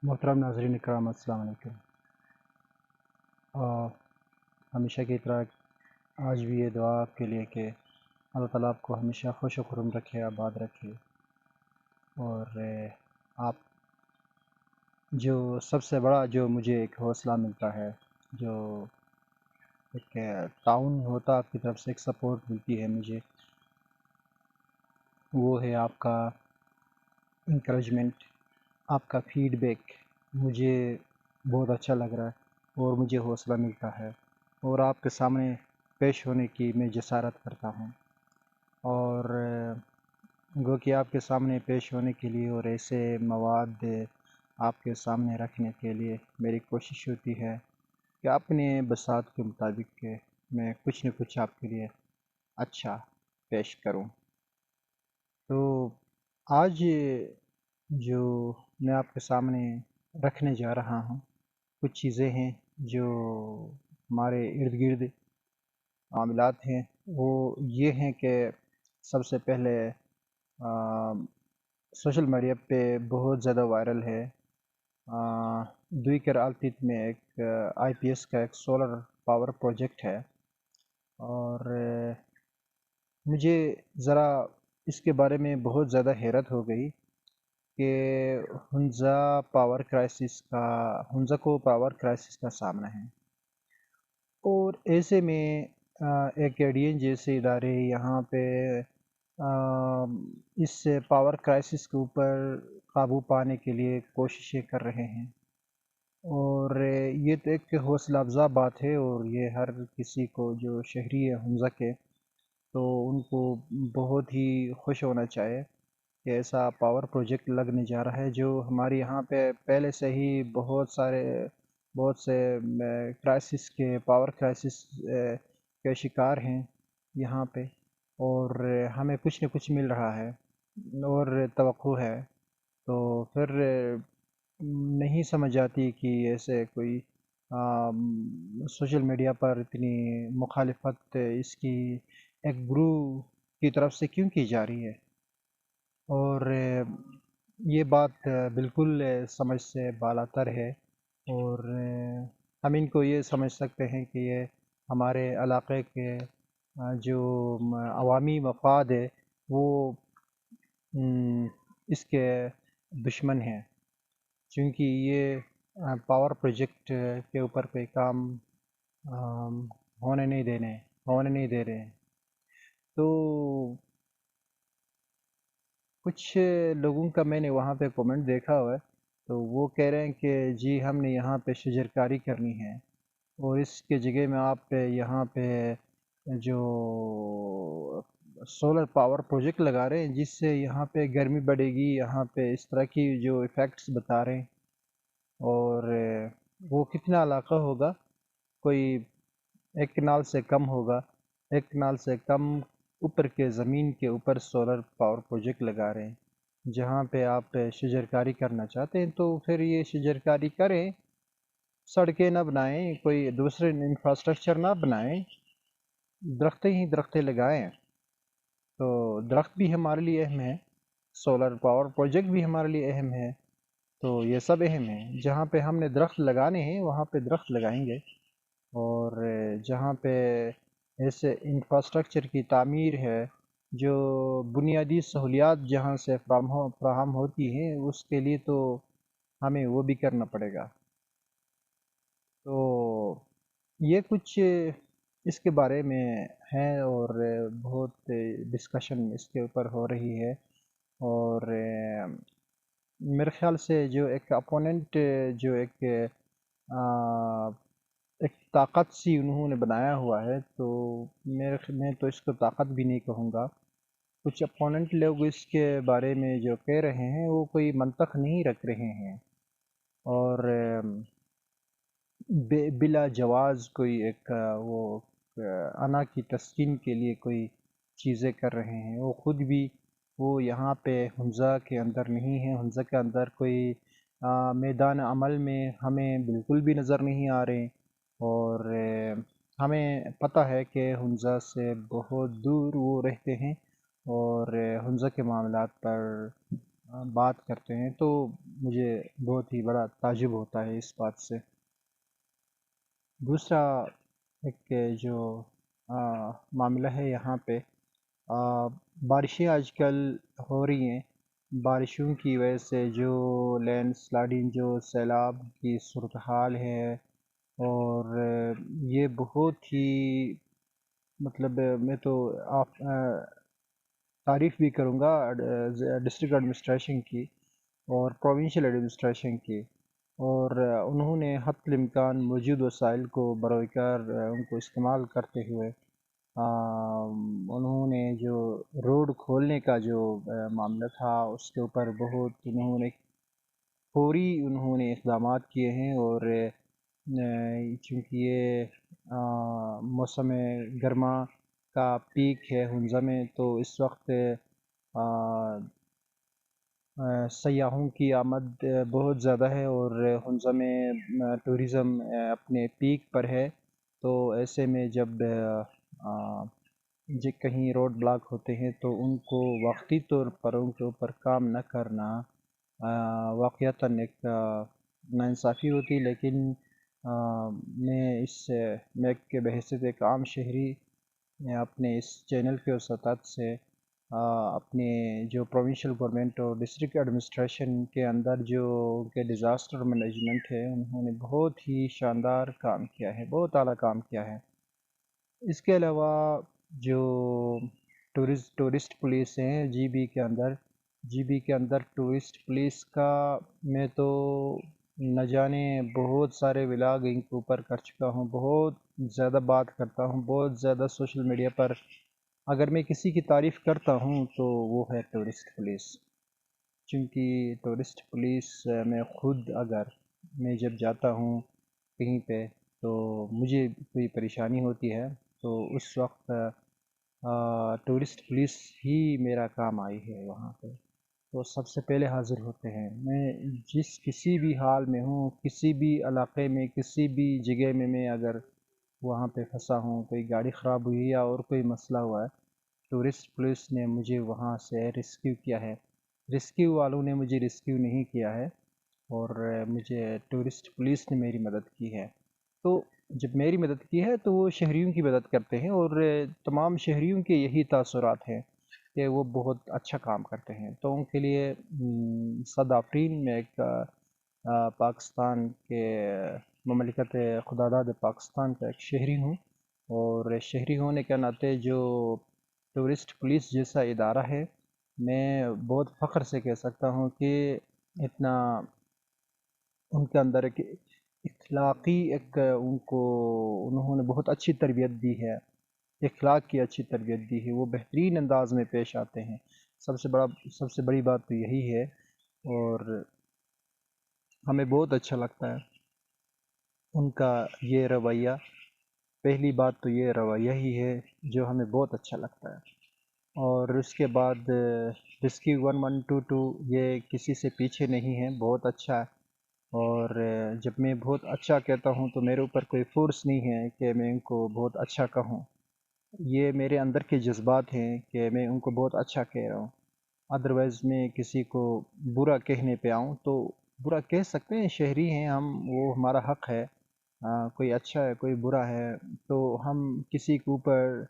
محترم ناظرین کرام السلام علیکم۔ ہمیشہ کی طرح آج بھی یہ دعا آپ کے لیے کہ اللہ تعالیٰ آپ کو ہمیشہ خوش و خرم رکھے، آباد رکھے، اور آپ جو سب سے بڑا جو مجھے ایک حوصلہ ملتا ہے، جو ایک تعاون ہوتا آپ کی طرف سے، ایک سپورٹ ملتی ہے مجھے، وہ ہے آپ کا انکریجمنٹ، آپ کا فیڈ بیک۔ مجھے بہت اچھا لگ رہا ہے اور مجھے حوصلہ ملتا ہے، اور آپ کے سامنے پیش ہونے کی میں جسارت کرتا ہوں، اور گو کہ آپ کے سامنے پیش ہونے کے لیے اور ایسے مواد آپ کے سامنے رکھنے کے لیے میری کوشش ہوتی ہے کہ اپنے بساط کے مطابق کہ میں کچھ نہ کچھ آپ کے لیے اچھا پیش کروں۔ تو آج جو میں آپ کے سامنے رکھنے جا رہا ہوں، کچھ چیزیں ہیں جو ہمارے ارد گرد معاملات ہیں، وہ یہ ہیں کہ سب سے پہلے سوشل میڈیا پہ بہت زیادہ وائرل ہے دوئی کر آلتیت میں ایک آئی پی ایس کا ایک سولر پاور پروجیکٹ ہے، اور مجھے ذرا اس کے بارے میں بہت زیادہ حیرت ہو گئی کہ ہنزا کو پاور کرائسس کا سامنا ہے، اور ایسے میں ایک ایڈین جیسے ادارے یہاں پہ اس پاور کرائسس کے اوپر قابو پانے کے لیے کوششیں کر رہے ہیں، اور یہ تو ایک حوصلہ افزا بات ہے، اور یہ ہر کسی کو جو شہری ہے ہنزا کے، تو ان کو بہت ہی خوش ہونا چاہیے کہ ایسا پاور پروجیکٹ لگنے جا رہا ہے جو ہمارے یہاں پہ پہلے سے ہی بہت سے کرائسس کے پاور کرائسس کے شکار ہیں یہاں پہ، اور ہمیں کچھ نہ کچھ مل رہا ہے اور توقع ہے، تو پھر نہیں سمجھ آتی کہ ایسے کوئی سوشل میڈیا پر اتنی مخالفت اس کی ایک گروہ کی طرف سے کیوں کی جا رہی ہے، اور یہ بات بالکل سمجھ سے بالاتر ہے، اور ہم ان کو یہ سمجھ سکتے ہیں کہ یہ ہمارے علاقے کے جو عوامی مفاد ہے وہ اس کے دشمن ہیں، چونکہ یہ پاور پروجیکٹ کے اوپر کوئی کام ہونے نہیں دے رہے ہیں۔ تو کچھ لوگوں کا میں نے وہاں پہ کومنٹ دیکھا ہوا ہے، تو وہ کہہ رہے ہیں کہ جی ہم نے یہاں پہ شجرکاری کرنی ہے، اور اس کے جگہ میں آپ یہاں پہ جو سولر پاور پروجیکٹ لگا رہے ہیں جس سے یہاں پہ گرمی بڑھے گی، یہاں پہ اس طرح کی جو ایفیکٹس بتا رہے ہیں، اور وہ کتنا علاقہ ہوگا، کوئی ایک کنال سے کم ہوگا، ایک کنال سے کم اوپر کے زمین کے اوپر سولر پاور پروجیکٹ لگا رہے ہیں، جہاں پہ آپ شجرکاری کرنا چاہتے ہیں تو پھر یہ شجرکاری کریں، سڑکیں نہ بنائیں، کوئی دوسرے انفراسٹرکچر نہ بنائیں، درختیں لگائیں۔ تو درخت بھی ہمارے لیے اہم ہے، سولر پاور پروجیکٹ بھی ہمارے لیے اہم ہے، تو یہ سب اہم ہے، جہاں پہ ہم نے درخت لگانے ہیں وہاں پہ درخت لگائیں گے، اور جہاں پہ ایسے انفراسٹرکچر کی تعمیر ہے، جو بنیادی سہولیات جہاں سے فراہم ہوتی ہیں، اس کے لیے تو ہمیں وہ بھی کرنا پڑے گا۔ تو یہ کچھ اس کے بارے میں ہے، اور بہت ڈسکشن اس کے اوپر ہو رہی ہے، اور میرے خیال سے جو ایک اپوننٹ جو ایک طاقت سی انہوں نے بنایا ہوا ہے، تو میں تو اس کو طاقت بھی نہیں کہوں گا، کچھ اپوننٹ لوگ اس کے بارے میں جو کہہ رہے ہیں وہ کوئی منطق نہیں رکھ رہے ہیں، اور بلا جواز کوئی ایک وہ انا کی تسکین کے لیے کوئی چیزیں کر رہے ہیں، وہ خود بھی وہ یہاں پہ ہنزا کے اندر نہیں ہے، ہنزا کے اندر کوئی میدان عمل میں ہمیں بالکل بھی نظر نہیں آ رہے، اور ہمیں پتہ ہے کہ ہنزا سے بہت دور وہ رہتے ہیں، اور ہنزا کے معاملات پر بات کرتے ہیں، تو مجھے بہت ہی بڑا تعجب ہوتا ہے اس بات سے۔ دوسرا ایک جو معاملہ ہے یہاں پہ، بارشیں آج کل ہو رہی ہیں، بارشوں کی وجہ سے جو لینڈ سلائڈنگ، جو سیلاب کی صورتحال ہے، اور یہ بہت ہی مطلب میں تو آپ تعریف بھی کروں گا ڈسٹرکٹ ایڈمنسٹریشن کی اور پروونشل ایڈمنسٹریشن کی، اور انہوں نے حتی الامکان موجود وسائل کو بروئے کار ان کو استعمال کرتے ہوئے انہوں نے جو روڈ کھولنے کا جو معاملہ تھا اس کے اوپر بہت انہوں نے فوری اقدامات کیے ہیں، اور چونکہ یہ موسم گرما کا پیک ہے ہنزہ میں، تو اس وقت سیاحوں کی آمد بہت زیادہ ہے، اور ہنزہ میں ٹورزم اپنے پیک پر ہے۔ تو ایسے میں جب کہیں روڈ بلاک ہوتے ہیں تو ان کو وقتی طور پر ان کے اوپر کام نہ کرنا واقعتاً ایک ناانصافی ہوتی، لیکن میں کے بحیثیت ایک عام شہری اپنے اس چینل کے وسعت سے اپنے جو پروونشل گورنمنٹ اور ڈسٹرکٹ ایڈمنسٹریشن کے اندر جو ان کے ڈیزاسٹر مینجمنٹ ہے، انہوں نے بہت ہی شاندار کام کیا ہے، بہت اعلیٰ کام کیا ہے۔ اس کے علاوہ جو ٹورسٹ پولیس ہیں جی بی کے اندر ٹورسٹ پولیس کا میں تو نہ جانے بہت سارے ولاگ ان کے اوپر کر چکا ہوں، بہت زیادہ بات کرتا ہوں، بہت زیادہ سوشل میڈیا پر اگر میں کسی کی تعریف کرتا ہوں تو وہ ہے ٹورسٹ پولیس، چونکہ ٹورسٹ پولیس میں خود اگر میں جب جاتا ہوں کہیں پہ تو مجھے کوئی پریشانی ہوتی ہے تو اس وقت ٹورسٹ پولیس ہی میرا کام آئی ہے وہاں پہ، تو سب سے پہلے حاضر ہوتے ہیں۔ میں کسی بھی حال میں ہوں، کسی بھی علاقے میں، کسی بھی جگہ میں اگر وہاں پہ پھنسا ہوں، کوئی گاڑی خراب ہوئی یا اور کوئی مسئلہ ہوا ہے، ٹورسٹ پولیس نے مجھے وہاں سے ریسکیو کیا ہے۔ ریسکیو والوں نے مجھے ریسکیو نہیں کیا ہے، اور مجھے ٹورسٹ پولیس نے میری مدد کی ہے۔ تو جب میری مدد کی ہے تو وہ شہریوں کی مدد کرتے ہیں، اور تمام شہریوں کے یہی تاثرات ہیں کہ وہ بہت اچھا کام کرتے ہیں، تو ان کے لیے صد آفرین میں ایک پاکستان کے مملکت خداداد پاکستان کا ایک شہری ہوں، اور شہری ہونے کے ناطے جو ٹورسٹ پولیس جیسا ادارہ ہے، میں بہت فخر سے کہہ سکتا ہوں کہ اتنا ان کے اندر ایک اخلاقی انہوں نے بہت اچھی تربیت دی ہے، اخلاق کی اچھی تربیت دی ہے، وہ بہترین انداز میں پیش آتے ہیں۔ سب سے بڑی بات تو یہی ہے، اور ہمیں بہت اچھا لگتا ہے ان کا یہ رویہ۔ پہلی بات تو یہ رویہ ہی ہے جو ہمیں بہت اچھا لگتا ہے، اور اس کے بعد ریسکیو 1122 یہ کسی سے پیچھے نہیں ہے، بہت اچھا ہے، اور جب میں بہت اچھا کہتا ہوں تو میرے اوپر کوئی فورس نہیں ہے کہ میں ان کو بہت اچھا کہوں، یہ میرے اندر کے جذبات ہیں کہ میں ان کو بہت اچھا کہہ رہا ہوں۔ ادروائز میں کسی کو برا کہنے پہ آؤں تو برا کہہ سکتے ہیں، شہری ہیں ہم، وہ ہمارا حق ہے، کوئی اچھا ہے کوئی برا ہے، تو ہم کسی کے اوپر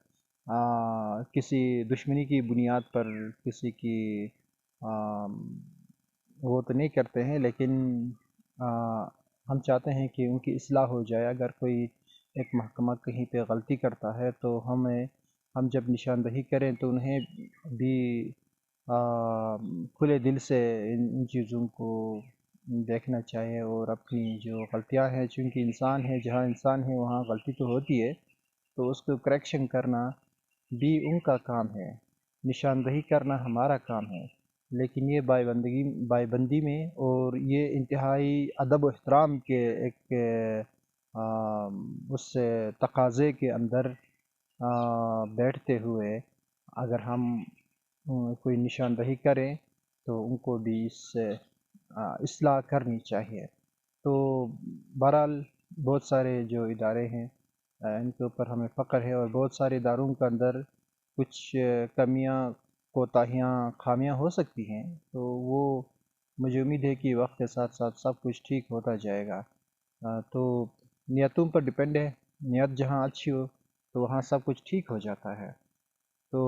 کسی دشمنی کی بنیاد پر کسی کی وہ تو نہیں کرتے ہیں، لیکن ہم چاہتے ہیں کہ ان کی اصلاح ہو جائے۔ اگر کوئی ایک محکمہ کہیں پہ غلطی کرتا ہے تو ہم جب نشاندہی کریں تو انہیں بھی کھلے دل سے ان چیزوں کو دیکھنا چاہیے، اور اپنی جو غلطیاں ہیں، چونکہ انسان ہے، جہاں انسان ہے وہاں غلطی تو ہوتی ہے، تو اس کو کریکشن کرنا بھی ان کا کام ہے، نشاندہی کرنا ہمارا کام ہے، لیکن یہ بائی بندی میں اور یہ انتہائی ادب و احترام کے ایک اس تقاضے کے اندر بیٹھتے ہوئے اگر ہم کوئی نشاندہی کریں تو ان کو بھی اس سے اصلاح کرنی چاہیے۔ تو بہرحال بہت سارے جو ادارے ہیں ان کے اوپر ہمیں فخر ہے، اور بہت سارے اداروں کے اندر کچھ کمیاں، کوتاہیاں، خامیاں ہو سکتی ہیں، تو وہ مجھے امید ہے کہ وقت کے ساتھ ساتھ سب کچھ ٹھیک ہوتا جائے گا۔ تو نیتوں پر ڈپینڈ ہے، نیت جہاں اچھی ہو تو وہاں سب کچھ ٹھیک ہو جاتا ہے۔ تو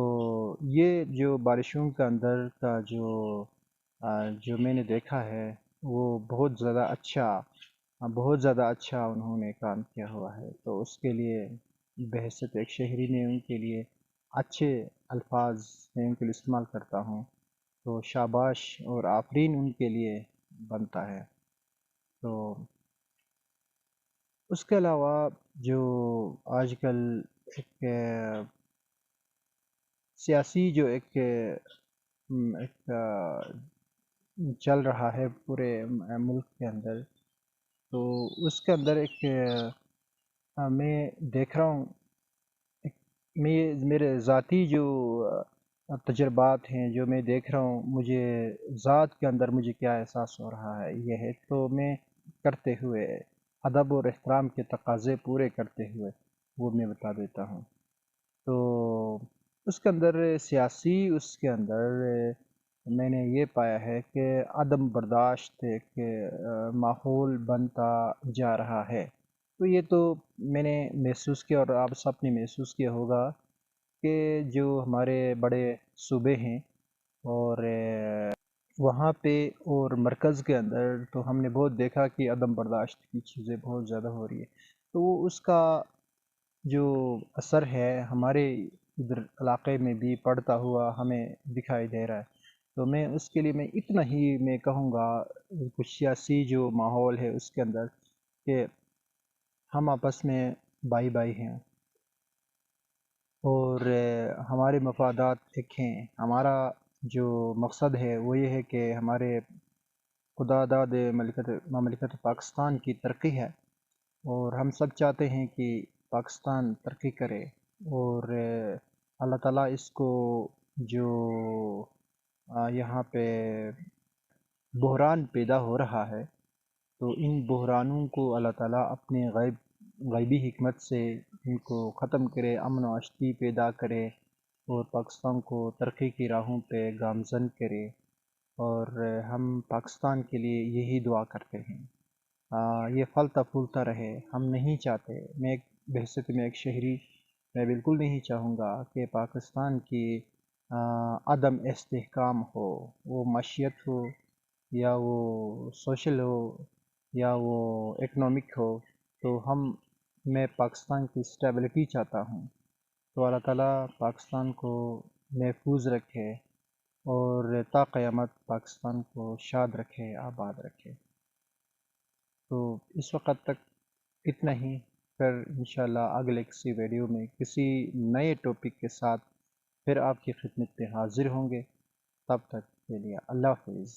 یہ جو بارشوں کا اندر کا جو میں نے دیکھا ہے وہ بہت زیادہ اچھا انہوں نے کام کیا ہوا ہے، تو اس کے لیے بحیثیت ایک شہری نے ان کے لیے اچھے الفاظ میں ان کے لیے استعمال کرتا ہوں، تو شاباش اور آفرین ان کے لیے بنتا ہے۔ تو اس کے علاوہ جو آج کل ایک سیاسی جو ایک چل رہا ہے پورے ملک کے اندر، تو اس کے اندر میں دیکھ رہا ہوں، میں میرے ذاتی جو تجربات ہیں جو میں دیکھ رہا ہوں، مجھے ذات کے اندر مجھے کیا احساس ہو رہا ہے یہ ہے، تو میں کرتے ہوئے ادب اور احترام کے تقاضے پورے کرتے ہوئے وہ میں بتا دیتا ہوں۔ تو اس کے اندر سیاسی اس کے اندر میں نے یہ پایا ہے کہ عدم برداشت ایک ماحول بنتا جا رہا ہے۔ تو یہ تو میں نے محسوس کیا اور آپ سب نے محسوس کیا ہوگا کہ جو ہمارے بڑے صوبے ہیں اور وہاں پہ اور مرکز کے اندر تو ہم نے بہت دیکھا کہ عدم برداشت کی چیزیں بہت زیادہ ہو رہی ہے، تو وہ اس کا جو اثر ہے ہمارے ادھر علاقے میں بھی پڑتا ہوا ہمیں دکھائی دے رہا ہے۔ تو میں اس کے لیے میں اتنا ہی میں کہوں گا، کچھ سیاسی جو ماحول ہے اس کے اندر، کہ ہم آپس میں بھائی بھائی ہیں اور ہمارے مفادات ایک ہیں۔ ہمارا جو مقصد ہے وہ یہ ہے کہ ہمارے خدا داد مملکت پاکستان کی ترقی ہے، اور ہم سب چاہتے ہیں کہ پاکستان ترقی کرے، اور اللہ تعالیٰ اس کو جو یہاں پہ بحران پیدا ہو رہا ہے، تو ان بحرانوں کو اللہ تعالیٰ اپنے غیبی حکمت سے ان کو ختم کرے، امن و اشتی پیدا کرے، اور پاکستان کو ترقی کی راہوں پہ گامزن کرے، اور ہم پاکستان کے لیے یہی دعا کرتے ہیں۔ یہ پھلتا پھولتا رہے، ہم نہیں چاہتے، میں ایک بحیثیت میں ایک شہری میں بالکل نہیں چاہوں گا کہ پاکستان کی عدم استحکام ہو، وہ معیشت ہو یا وہ سوشل ہو یا وہ اکنامک ہو، تو میں پاکستان کی اسٹیبلٹی چاہتا ہوں۔ تو اللہ تعالیٰ پاکستان کو محفوظ رکھے اور تا قیامت پاکستان کو شاد رکھے، آباد رکھے۔ تو اس وقت تک اتنا ہی، پھر انشاءاللہ اگلے کسی ویڈیو میں کسی نئے ٹاپک کے ساتھ پھر آپ کی خدمت میں حاضر ہوں گے۔ تب تک کے لیے اللہ حافظ۔